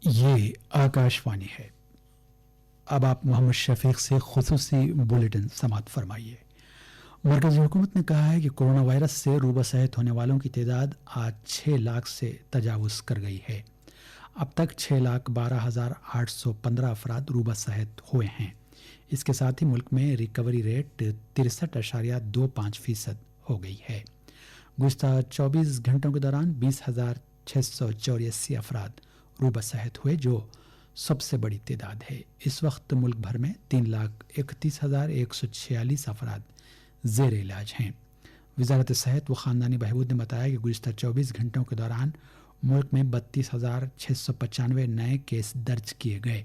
یہ آکاشوانی ہے۔ اب آپ محمد شفیق سے خصوصی بلیٹن سماعت فرمائیے۔ مرکزی حکومت نے کہا ہے کہ کورونا وائرس سے روبہ صحت ہونے والوں کی تعداد آج 6 لاکھ سے تجاوز کر گئی ہے۔ اب تک 6,12,815 افراد روبہ صحت ہوئے ہیں۔ اس کے ساتھ ہی ملک میں ریکوری ریٹ 63.25% ہو گئی ہے۔ گزشتہ 24 گھنٹوں کے دوران 20,684 افراد روبہ صحت ہوئے، جو سب سے بڑی تعداد ہے۔ اس وقت ملک بھر میں 3,31,146 افراد زیر علاج ہیں۔ وزارت صحت و خاندانی بہبود نے بتایا کہ گزشتہ 24 گھنٹوں کے دوران ملک میں 32,695 نئے کیس درج کیے گئے۔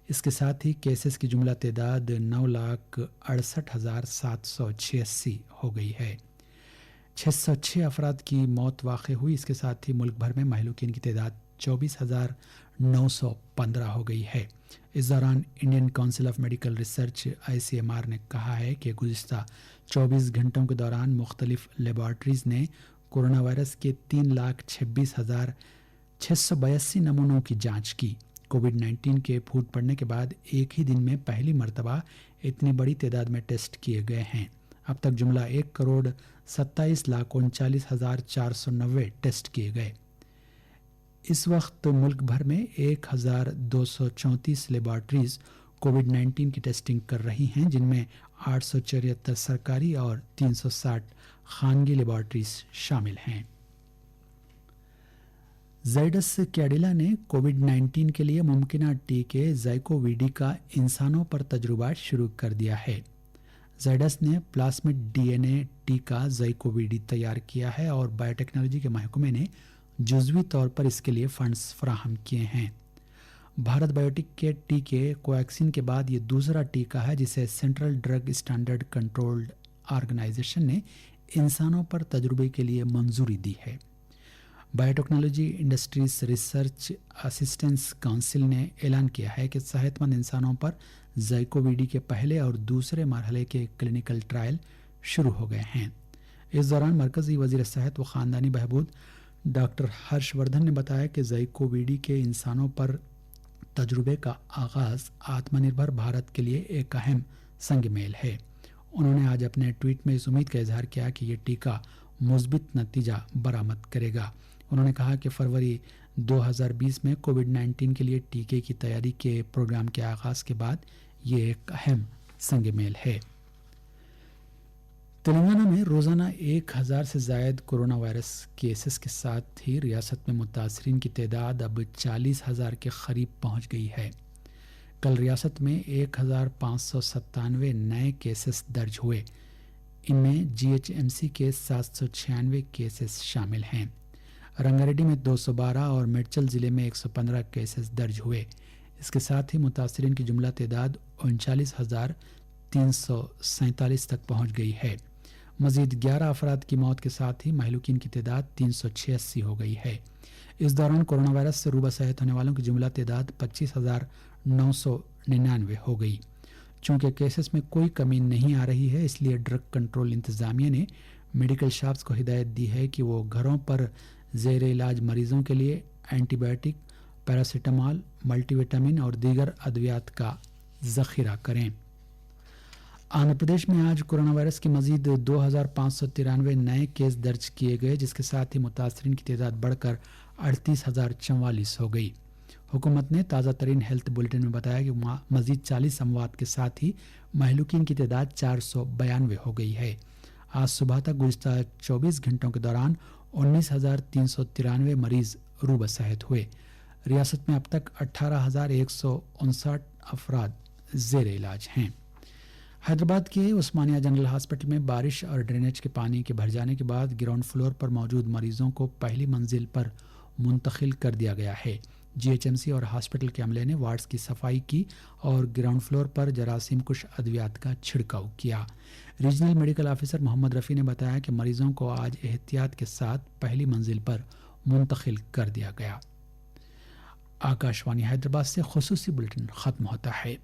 اس کے ساتھ ہی کیسز کی جملہ تعداد 9,68,786 ہو گئی ہے۔ 606 افراد کی موت واقع ہوئی۔ اس کے ساتھ ہی ملک بھر میں مہلوکین کی تعداد 24,915 ہو گئی ہے۔ اس دوران Indian council of medical research ICMR نے کہا ہے کہ گزشتہ 24 گھنٹوں کے دوران مختلف لیبارٹریز نے کورونا وائرس کے 3,26,682 نمونوں کی جانچ کی۔ کووڈ-19 کے پھوٹ پڑنے کے بعد ایک ہی دن میں پہلی مرتبہ اتنی بڑی تعداد میں ٹیسٹ کیے گئے ہیں۔ اب تک جملہ 1,27,39,490 ٹیسٹ کیے گئے۔ اس وقت ملک بھر میں 1,234 لیبارٹریز کووڈ-19 کی ٹیسٹنگ کر رہی ہیں، جن میں 874 سرکاری اور 360 خانگی لیبارٹریز شامل ہیں۔ زائڈس کیڈیلا نے کووڈ-19 کے لیے ممکنہ ٹیکے زائکووی ڈی کا انسانوں پر تجربہ شروع کر دیا ہے۔ زائڈس نے پلاسمڈ DNA ٹیکہ زائکووی ڈی تیار کیا ہے اور بائیوٹیکنالوجی کے محکمے نے جزوی طور پر اس کے لیے فنڈز فراہم کیے ہیں۔ بھارت بایوٹیک کے ٹیکے کوویکسین کے بعد یہ دوسرا ٹیکہ ہے جسے central drug standard control organization نے انسانوں پر تجربے کے لیے منظوری دی ہے۔ Biotechnology industries research assistance council نے اعلان کیا ہے کہ صحت مند انسانوں پر زائکووی ڈی کے پہلے اور دوسرے مرحلے کے کلینکل ٹرائل شروع ہو گئے ہیں۔ اس دوران مرکزی وزیر صحت و خاندانی بہبود ڈاکٹر ہرش وردھن نے بتایا کہ زائکووی ڈی کے انسانوں پر تجربے کا آغاز آتم نربھر بھارت کے لیے ایک اہم سنگ میل ہے۔ انہوں نے آج اپنے ٹویٹ میں اس امید کا اظہار کیا کہ یہ ٹیکہ مثبت نتیجہ برآمد کرے گا۔ انہوں نے کہا کہ فروری 2020 میں کووڈ-19 کے لیے ٹیکے کی تیاری کے پروگرام کے آغاز کے بعد یہ ایک اہم سنگ میل ہے۔ تلنگانہ میں روزانہ 1,000 سے زائد کورونا وائرس کیسز کے ساتھ ہی ریاست میں متاثرین کی تعداد اب 40,000 کے قریب پہنچ گئی ہے۔ کل ریاست میں 1,597 نئے کیسز درج ہوئے۔ ان میں GHMC کے 796 کیسز شامل ہیں۔ رنگاریڈی میں 212 اور میڈچل ضلع میں 115 کیسز درج ہوئے۔ اس کے ساتھ ہی متاثرین کی جملہ تعداد 39,347 تک پہنچ گئی ہے۔ مزید 11 افراد کی موت کے ساتھ ہی مہلوکین کی تعداد 386 ہو گئی ہے۔ اس دوران کورونا وائرس سے روبہ صحت ہونے والوں کی جملہ تعداد 25,999 ہو گئی۔ چونکہ کیسز میں کوئی کمی نہیں آ رہی ہے، اس لیے ڈرگ کنٹرول انتظامیہ نے میڈیکل شاپس کو ہدایت دی ہے کہ وہ گھروں پر زیر علاج مریضوں کے لیے antibiotic, paracetamol, multivitamin اور دیگر ادویات کا ذخیرہ کریں۔ آندھرا پردیش میں آج کورونا وائرس کے مزید 2,593 نئے کیس درج کیے گئے، جس کے ساتھ ہی متاثرین کی تعداد بڑھ کر 38,044 ہو گئی۔ حکومت نے تازہ ترین ہیلتھ بلیٹن میں بتایا کہ مزید 40 اموات کے ساتھ ہی مہلوکین کی تعداد 492 ہو گئی ہے۔ آج صبح تک گزشتہ 24 گھنٹوں کے دوران 19,393 مریض روبہ صحت ہوئے۔ ریاست میں اب تک 18,159 افراد زیر علاج ہیں۔ حیدرآباد کے عثمانیہ جنرل ہاسپٹل میں بارش اور ڈرینیج کے پانی کے بھر جانے کے بعد گراؤنڈ فلور پر موجود مریضوں کو پہلی منزل پر منتقل کر دیا گیا ہے۔ GHMC اور ہاسپٹل کے عملے نے وارڈز کی صفائی کی اور گراؤنڈ فلور پر جراثیم کش ادویات کا چھڑکاؤ کیا۔ ریجنل میڈیکل آفیسر محمد رفیع نے بتایا کہ مریضوں کو آج احتیاط کے ساتھ پہلی منزل پر منتقل کر دیا گیا۔ آکاشوانی حیدرآباد سے خصوصی بلیٹن ختم ہوتا ہے۔